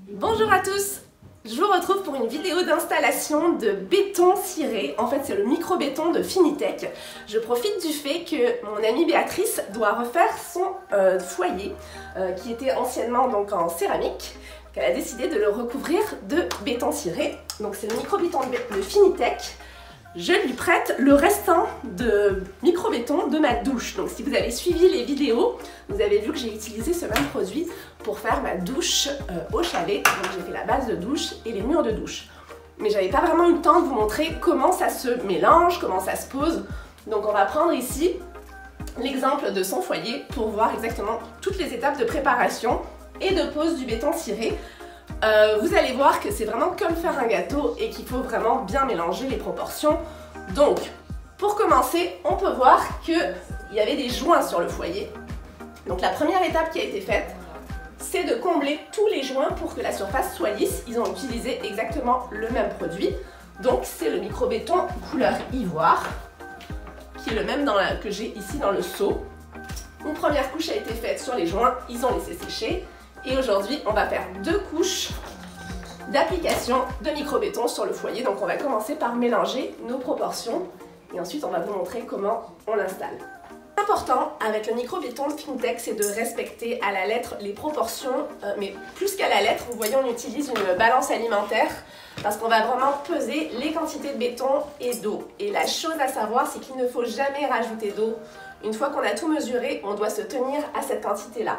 Bonjour à tous, je vous retrouve pour une vidéo d'installation de béton ciré. En fait, c'est le micro-béton de Finitech. Je profite du fait que mon amie Béatrice doit refaire son foyer qui était anciennement donc en céramique. Elle a décidé de le recouvrir de béton ciré. Donc c'est le micro-béton de Finitech. Je lui prête le restant de micro-béton de ma douche. Donc si vous avez suivi les vidéos, vous avez vu que j'ai utilisé ce même produit pour faire ma douche au chalet. Donc j'ai fait la base de douche et les murs de douche. Mais j'avais pas vraiment eu le temps de vous montrer comment ça se mélange, comment ça se pose. Donc on va prendre ici l'exemple de son foyer pour voir exactement toutes les étapes de préparation et de pose du béton ciré. Vous allez voir que c'est vraiment comme faire un gâteau et qu'il faut vraiment bien mélanger les proportions. Donc, pour commencer, on peut voir qu'il y avait des joints sur le foyer. Donc la première étape qui a été faite, c'est de combler tous les joints pour que la surface soit lisse. Ils ont utilisé exactement le même produit. Donc c'est le micro-béton couleur ivoire, qui est le même que j'ai ici dans le seau. Une première couche a été faite sur les joints, ils ont laissé sécher. Et aujourd'hui, on va faire 2 couches d'application de micro-béton sur le foyer. Donc on va commencer par mélanger nos proportions et ensuite on va vous montrer comment on l'installe. L'important avec le micro-béton de Finitech, c'est de respecter à la lettre les proportions, mais plus qu'à la lettre, vous voyez, on utilise une balance alimentaire parce qu'on va vraiment peser les quantités de béton et d'eau. Et la chose à savoir, c'est qu'il ne faut jamais rajouter d'eau. Une fois qu'on a tout mesuré, on doit se tenir à cette quantité-là.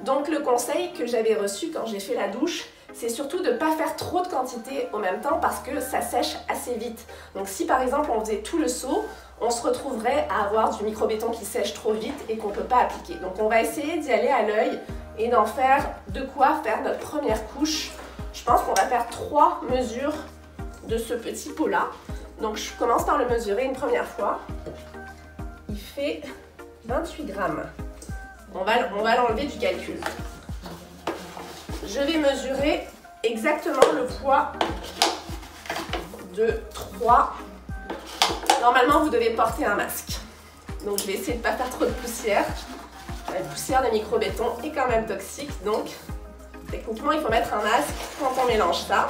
Donc le conseil que j'avais reçu quand j'ai fait la douche, c'est surtout de ne pas faire trop de quantité au même temps parce que ça sèche assez vite. Donc si par exemple on faisait tout le seau, on se retrouverait à avoir du micro-béton qui sèche trop vite et qu'on ne peut pas appliquer. Donc on va essayer d'y aller à l'œil et d'en faire de quoi faire notre première couche. Je pense qu'on va faire 3 mesures de ce petit pot-là. Donc je commence par le mesurer une première fois. Il fait 28 grammes. On va l'enlever du calcul. Je vais mesurer exactement le poids de 3. Normalement, vous devez porter un masque. Donc, je vais essayer de ne pas faire trop de poussière. La poussière de micro-béton est quand même toxique. Donc, techniquement, il faut mettre un masque quand on mélange ça.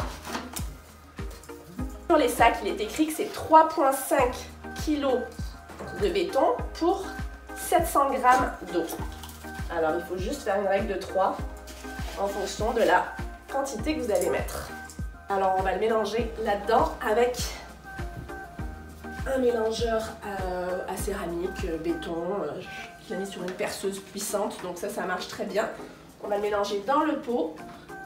Sur les sacs, il est écrit que c'est 3,5 kg de béton pour 700 g d'eau. Alors, il faut juste faire une règle de 3 en fonction de la quantité que vous allez mettre. Alors, on va le mélanger là-dedans avec un mélangeur à céramique, béton. Je l'ai mis sur une perceuse puissante, donc ça marche très bien. On va le mélanger dans le pot.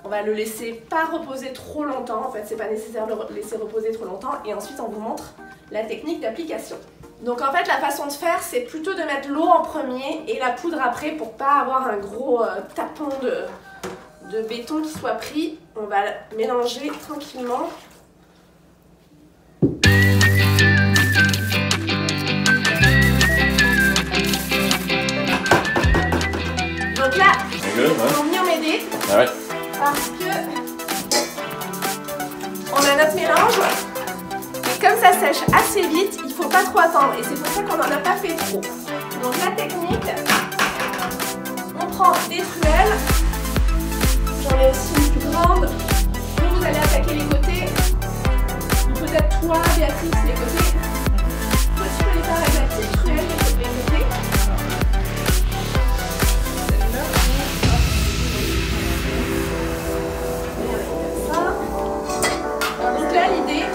On va le laisser pas reposer trop longtemps. En fait, c'est pas nécessaire de le laisser reposer trop longtemps. Et ensuite, on vous montre la technique d'application. Donc en fait, la façon de faire, c'est plutôt de mettre l'eau en premier et la poudre après pour pas avoir un gros tapon de béton qui soit pris. On va mélanger tranquillement. Donc là, ils vont venir m'aider parce que on a notre mélange. Comme ça sèche assez vite, il ne faut pas trop attendre et c'est pour ça qu'on n'en a pas fait trop. Donc la technique, on prend des truelles, j'en ai aussi une plus grande, vous allez attaquer les côtés, ou peut-être toi Béatrice les côtés, toi tu peux les faire avec la petite truelle les côtés. Donc là l'idée,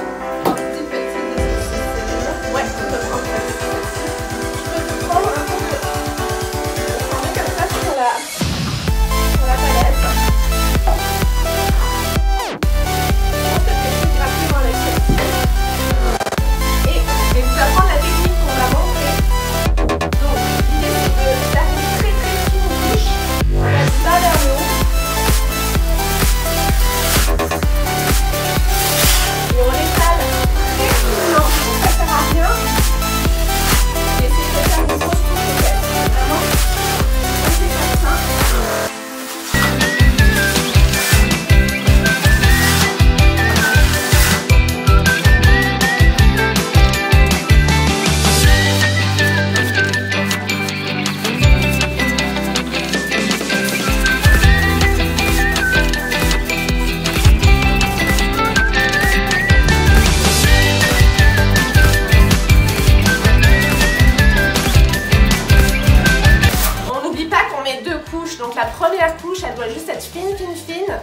plus fine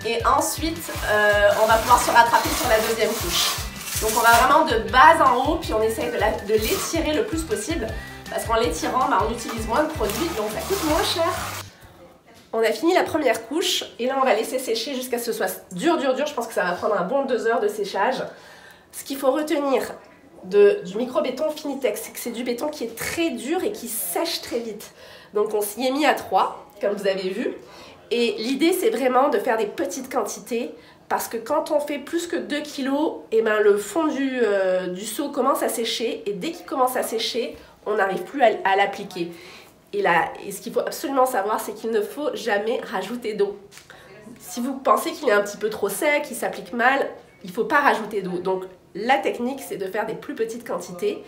et ensuite on va pouvoir se rattraper sur la deuxième couche. Donc on va vraiment de base en haut, puis on essaye de l'étirer le plus possible parce qu'en l'étirant, on utilise moins de produits, donc ça coûte moins cher. On a fini la première couche et là on va laisser sécher jusqu'à ce que ce soit dur. Je pense que ça va prendre un bon 2 heures de séchage. Ce qu'il faut retenir du micro-béton Finitex, c'est que c'est du béton qui est très dur et qui sèche très vite. Donc on s'y est mis à 3, comme vous avez vu. Et l'idée c'est vraiment de faire des petites quantités parce que quand on fait plus que 2 kg, le fond du seau commence à sécher et dès qu'il commence à sécher, on n'arrive plus à l'appliquer. Et ce qu'il faut absolument savoir, c'est qu'il ne faut jamais rajouter d'eau. Si vous pensez qu'il est un petit peu trop sec, qu'il s'applique mal, il ne faut pas rajouter d'eau. Donc la technique, c'est de faire des plus petites quantités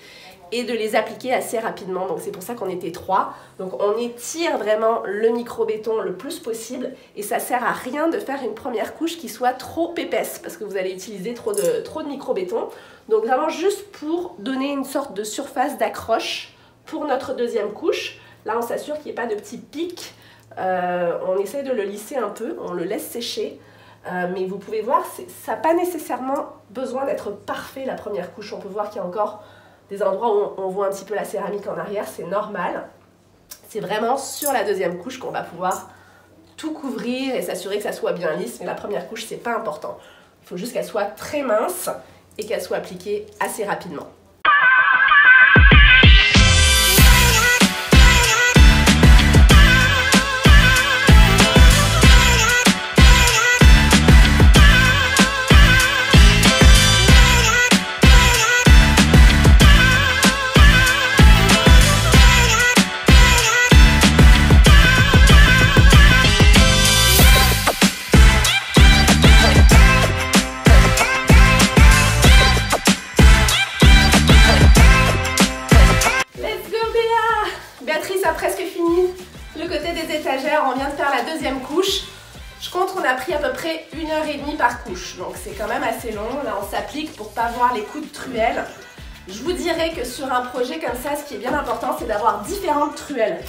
et de les appliquer assez rapidement. Donc c'est pour ça qu'on était 3. Donc on étire vraiment le micro-béton le plus possible et ça sert à rien de faire une première couche qui soit trop épaisse parce que vous allez utiliser trop de micro-béton. Donc vraiment juste pour donner une sorte de surface d'accroche pour notre deuxième couche. Là on s'assure qu'il n'y ait pas de petits pics. On essaie de le lisser un peu, on le laisse sécher. Mais vous pouvez voir, ça n'a pas nécessairement besoin d'être parfait la première couche. On peut voir qu'il y a encore des endroits où on voit un petit peu la céramique en arrière, c'est normal. C'est vraiment sur la deuxième couche qu'on va pouvoir tout couvrir et s'assurer que ça soit bien lisse. Mais la première couche, c'est pas important. Il faut juste qu'elle soit très mince et qu'elle soit appliquée assez rapidement. Béatrice a presque fini le côté des étagères, on vient de faire la deuxième couche. Je compte qu'on a pris à peu près 1h30 par couche, donc c'est quand même assez long. Là on s'applique pour pas voir les coups de truelle. Je vous dirais que sur un projet comme ça, ce qui est bien important, c'est d'avoir différentes truelles.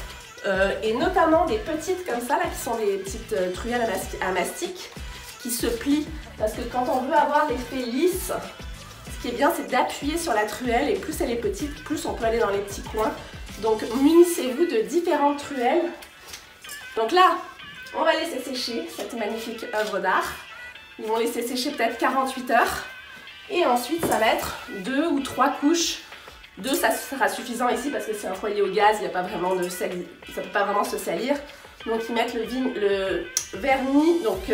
Et notamment des petites comme ça, là, qui sont des petites truelles à mastic, qui se plient. Parce que quand on veut avoir l'effet lisse, ce qui est bien, c'est d'appuyer sur la truelle, et plus elle est petite, plus on peut aller dans les petits coins. Donc munissez-vous de différentes truelles. Donc là, on va laisser sécher cette magnifique œuvre d'art. Ils vont laisser sécher peut-être 48 heures. Et ensuite, ça va être 2 ou 3 couches. 2, ça sera suffisant ici parce que c'est un foyer au gaz, il n'y a pas vraiment de ça ne peut pas vraiment se salir. Donc ils mettent le vernis, donc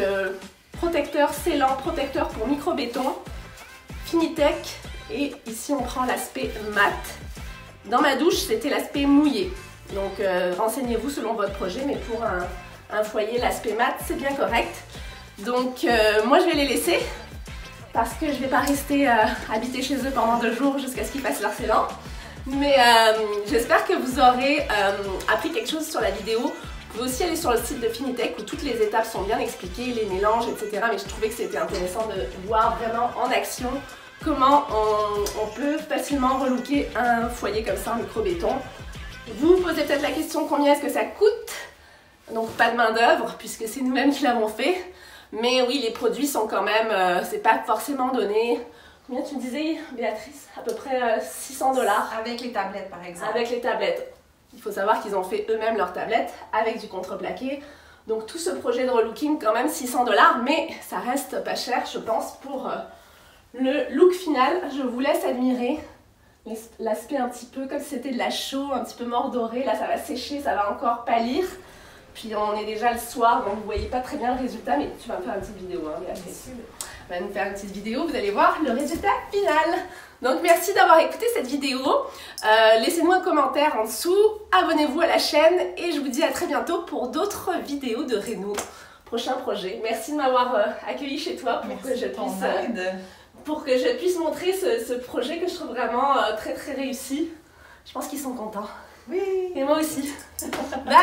protecteur scellant, protecteur pour micro-béton, Finitec. Et ici, on prend l'aspect mat. Dans ma douche, c'était l'aspect mouillé. Donc renseignez-vous selon votre projet, mais pour un foyer, l'aspect mat, c'est bien correct. Donc moi, je vais les laisser parce que je ne vais pas rester habiter chez eux pendant 2 jours jusqu'à ce qu'ils fassent leur scellant. Mais j'espère que vous aurez appris quelque chose sur la vidéo. Vous pouvez aussi aller sur le site de Finitec où toutes les étapes sont bien expliquées, les mélanges, etc. Mais je trouvais que c'était intéressant de voir vraiment en action comment on peut facilement relooker un foyer comme ça en micro-béton. Vous vous posez peut-être la question combien est-ce que ça coûte? Donc pas de main d'œuvre puisque c'est nous-mêmes qui l'avons fait. Mais oui, les produits sont quand même, c'est pas forcément donné. Combien tu me disais, Béatrice? À peu près 600 $. Avec les tablettes par exemple. Avec les tablettes. Il faut savoir qu'ils ont fait eux-mêmes leurs tablettes avec du contreplaqué. Donc tout ce projet de relooking, quand même 600 $, mais ça reste pas cher, je pense, pour le look final. Je vous laisse admirer l'aspect un petit peu comme si c'était de la chaux, un petit peu mordoré. Là, ça va sécher, ça va encore pâlir. Puis on est déjà le soir, donc vous voyez pas très bien le résultat, mais tu vas me faire une petite vidéo, hein, Béatrice. On va nous faire une petite vidéo, vous allez voir le résultat final. Donc merci d'avoir écouté cette vidéo. Laissez-nous un commentaire en dessous, abonnez-vous à la chaîne et je vous dis à très bientôt pour d'autres vidéos de réno. Prochain projet. Merci de m'avoir accueilli chez toi pour que je puisse montrer ce projet que je trouve vraiment très très réussi. Je pense qu'ils sont contents. Oui. Et moi aussi. Bye.